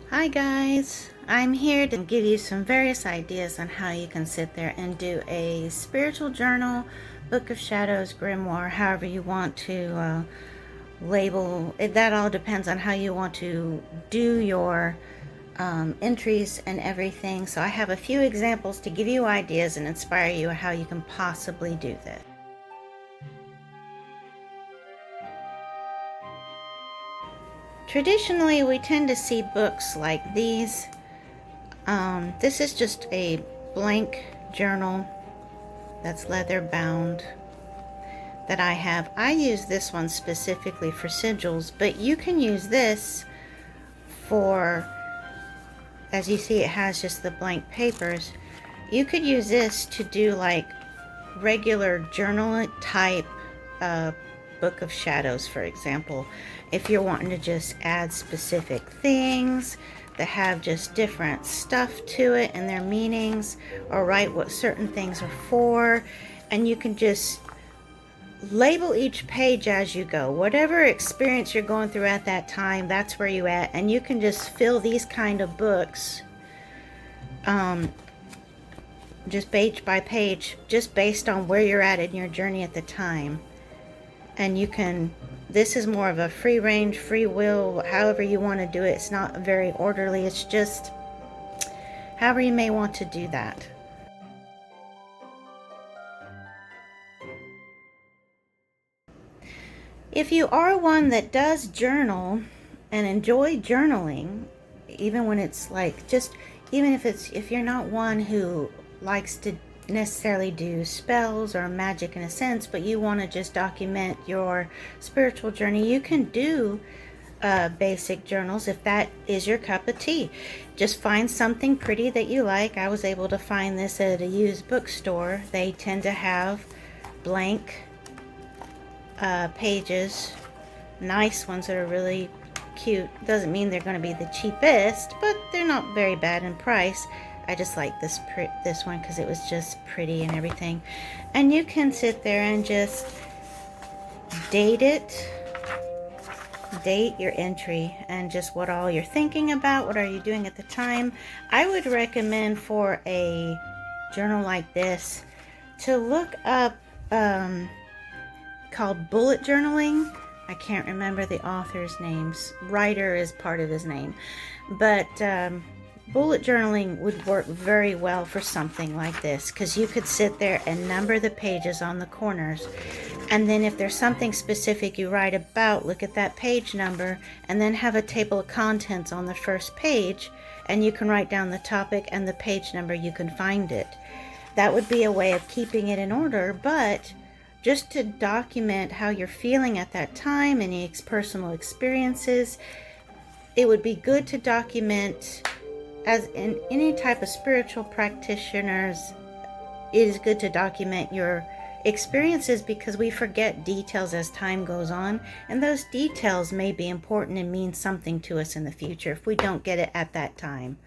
Hi guys, I'm here to give you some various ideas on how you can sit there and do a spiritual journal, Book of Shadows, grimoire, however you want to label it. That all depends on how you want to do your entries and everything. So I have a few examples to give you ideas and inspire you how you can possibly do this. Traditionally, we tend to see books like these. This is just a blank journal that's leather bound that I have. I use this one specifically for sigils, but you can use this for, as you see, it has just the blank papers. You could use this to do like regular journal type Book of Shadows, for example. If you're wanting to just add specific things that have just different stuff to it and their meanings, or write what certain things are for, and you can just label each page as you go. Whatever experience you're going through at that time, that's where you at, and you can just fill these kind of books just page by page, just based on where you're at in your journey at the time. And you can, this is more of a free range, free will, however you want to do it. It's not very orderly, it's just however you may want to do that. If you are one that does journal and enjoy journaling, even when it's like just, even if you're not one who likes to necessarily do spells or magic in a sense, but you want to just document your spiritual journey, you can do basic journals if that is your cup of tea. Just find something pretty that you like. I was able to find this at a used bookstore. They tend to have blank pages, nice ones that are really cute. Doesn't mean they're going to be the cheapest, but they're not very bad in price. I just like this one because it was just pretty and everything. And you can sit there and just date it, date your entry, and just what all you're thinking about, what are you doing at the time. I would recommend for a journal like this to look up called bullet journaling. I can't remember the author's names. Writer is part of his name, but bullet journaling would work very well for something like this, because you could sit there and number the pages on the corners, and then if there's something specific you write about, look at that page number, and then have a table of contents on the first page, and you can write down the topic and the page number. You can find it. That would be a way of keeping it in order, but just to document how you're feeling at that time, any personal experiences. It would be good to document, as in any type of spiritual practitioners, it is good to document your experiences, because we forget details as time goes on, and those details may be important and mean something to us in the future if we don't get it at that time.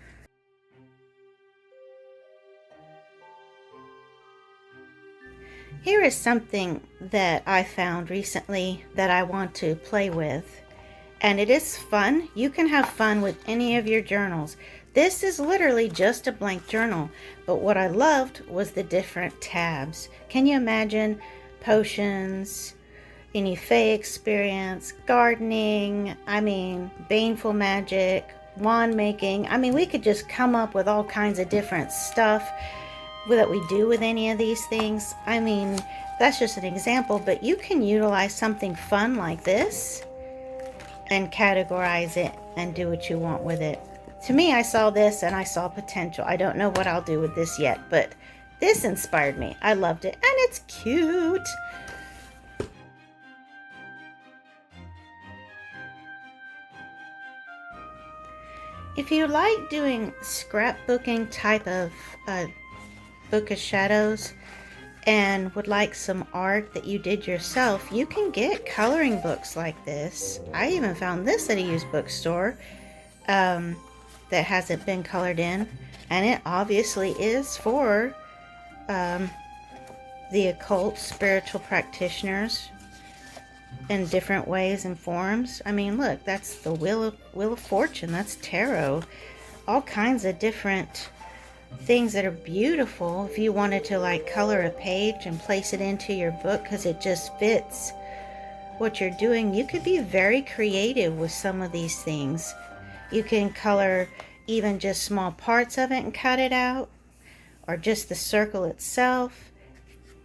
Here is something that I found recently that I want to play with, and it is fun. You can have fun with any of your journals. This is literally just a blank journal, but what I loved was the different tabs. Can you imagine potions, any fae experience, gardening, baneful magic, wand making. We could just come up with all kinds of different stuff that we do with any of these things. That's just an example, but you can utilize something fun like this and categorize it and do what you want with it. To me, I saw this and I saw potential. I don't know what I'll do with this yet, but this inspired me. I loved it, and it's cute. If you like doing scrapbooking type of Book of Shadows and would like some art that you did yourself, you can get coloring books like this. I even found this at a used bookstore that hasn't been colored in, and it obviously is for the occult spiritual practitioners. in different ways and forms. I mean, look, that's the Wheel of Fortune. That's tarot. All kinds of different things that are beautiful. If you wanted to like color a page and place it into your book because it just fits what you're doing, you could be very creative with some of these things. You can color even just small parts of it and cut it out, or just the circle itself.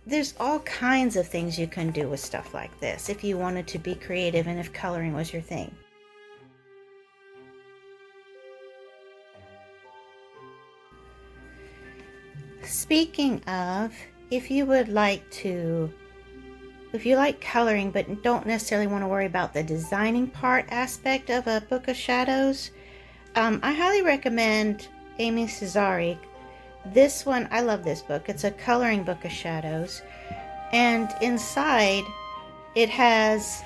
There's all kinds of things you can do with stuff like this if you wanted to be creative and if coloring was your thing. Speaking of, if you like coloring but don't necessarily want to worry about the designing part aspect of a Book of Shadows, I highly recommend Amy Cesari. This one, I love this book. It's a coloring Book of Shadows, and inside it has,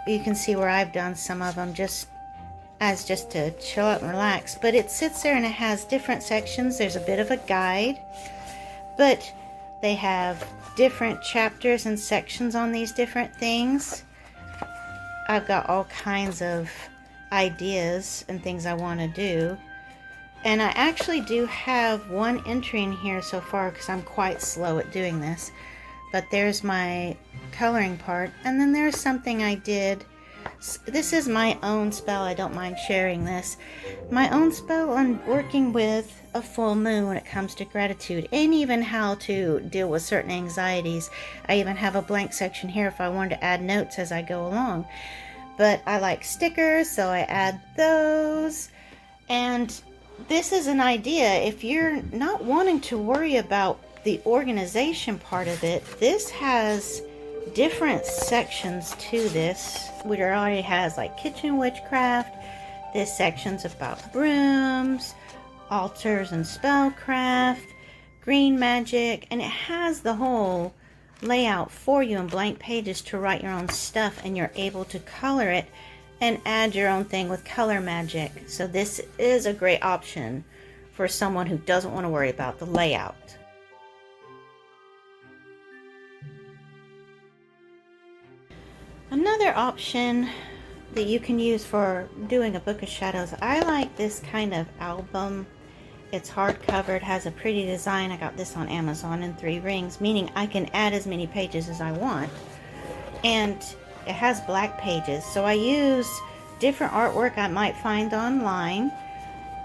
you can see where I've done some of them just to chill out and relax, but it sits there and it has different sections. There's a bit of a guide, but they have different chapters and sections on these different things. I've got all kinds of ideas and things I want to do. And I actually do have one entry in here so far because I'm quite slow at doing this. But there's my coloring part. And then there's something I did. This is my own spell. I don't mind sharing this. My own spell on working with a full moon when it comes to gratitude, and even how to deal with certain anxieties. I even have a blank section here if I wanted to add notes as I go along. But I like stickers, so I add those. And this is an idea. If you're not wanting to worry about the organization part of it, this has different sections to this. Which already has like kitchen witchcraft. This section's about brooms, altars and spellcraft, green magic, and it has the whole layout for you in blank pages to write your own stuff, and you're able to color it and add your own thing with color magic. So this is a great option for someone who doesn't want to worry about the layout. Another option that you can use for doing a Book of Shadows, I like this kind of album. It's hardcover, it has a pretty design. I got this on Amazon in 3 rings, meaning I can add as many pages as I want. And it has black pages, so I use different artwork I might find online.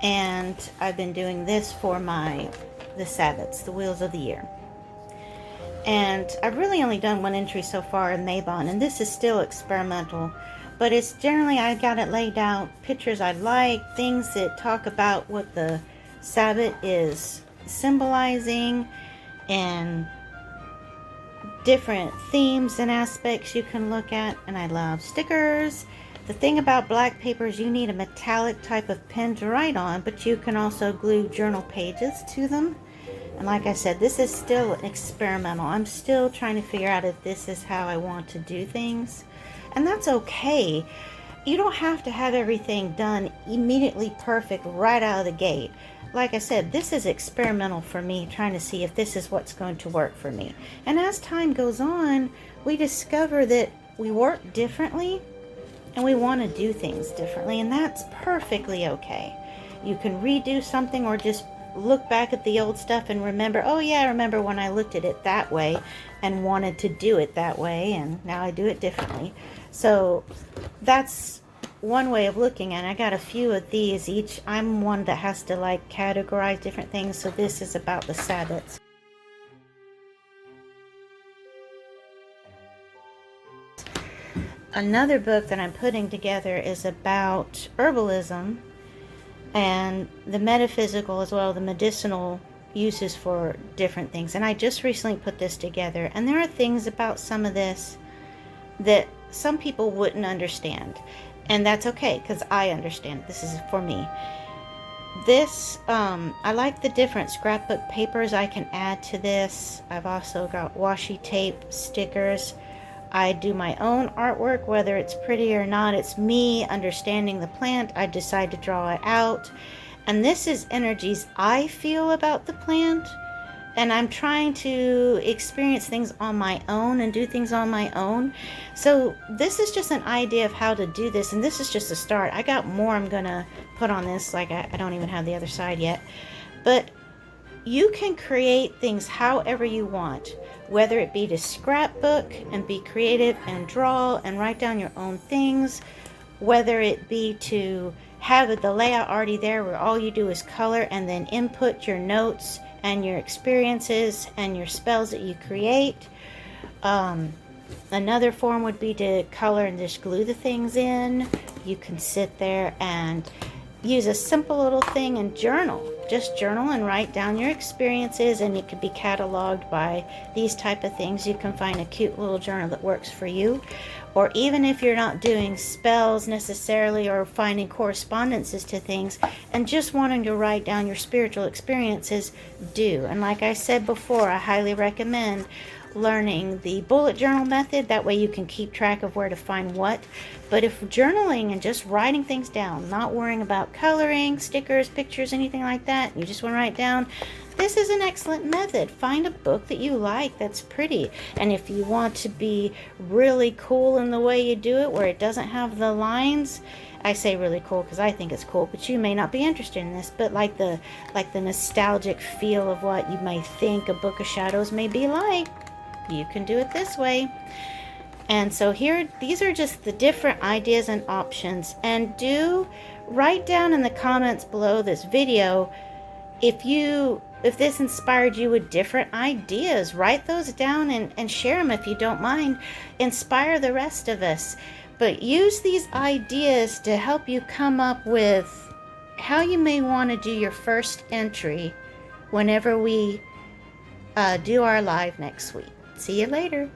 And I've been doing this for the Sabbats, the Wheels of the Year. And I've really only done one entry so far in Mabon, and this is still experimental. But it's generally, I got it laid out, pictures I like, things that talk about what the Sabbat is symbolizing, and different themes and aspects you can look at. And I love stickers. The thing about black paper is you need a metallic type of pen to write on, but you can also glue journal pages to them. And like I said, this is still experimental. I'm still trying to figure out if this is how I want to do things. And that's okay. You don't have to have everything done immediately perfect right out of the gate. Like I said, this is experimental for me, trying to see if this is what's going to work for me. And as time goes on, we discover that we work differently and we want to do things differently, and that's perfectly okay. You can redo something or just look back at the old stuff and remember, oh yeah, I remember when I looked at it that way and wanted to do it that way, and now I do it differently. So that's one way of looking at it. I got a few of these each. I'm one that has to like categorize different things, so this is about the Sabbats. Another book that I'm putting together is about herbalism and the metaphysical as well, the medicinal uses for different things. And I just recently put this together, and there are things about some of this that some people wouldn't understand, and that's okay because I understand. This is for me. This I like the different scrapbook papers I can add to this. I've also got washi tape, stickers. I do my own artwork, whether it's pretty or not. It's me understanding the plant. I decide to draw it out. And this is energies I feel about the plant. and I'm trying to experience things on my own and do things on my own. So this is just an idea of how to do this, and this is just a start. I got more I'm gonna put on this, like I don't even have the other side yet. But you can create things however you want, whether it be to scrapbook and be creative and draw and write down your own things, whether it be to have the layout already there where all you do is color and then input your notes and your experiences and your spells that you create. Another form would be to color and just glue the things in. You can sit there and use a simple little thing and journal. Just journal and write down your experiences, and it could be cataloged by these type of things. You can find a cute little journal that works for you. Or even if you're not doing spells necessarily or finding correspondences to things and just wanting to write down your spiritual experiences, do. And like I said before, I highly recommend learning the bullet journal method. That way you can keep track of where to find what. But if journaling and just writing things down, not worrying about coloring, stickers, pictures, anything like that, you just want to write down, this is an excellent method. Find a book that you like that's pretty. And if you want to be really cool in the way you do it, where it doesn't have the lines, I say really cool because I think it's cool, but you may not be interested in this, but like the nostalgic feel of what you may think a Book of Shadows may be like, you can do it this way. And so here, these are just the different ideas and options. And do write down in the comments below this video if this inspired you with different ideas. Write those down and share them if you don't mind. Inspire the rest of us. But use these ideas to help you come up with how you may want to do your first entry whenever we do our live next week. See you later.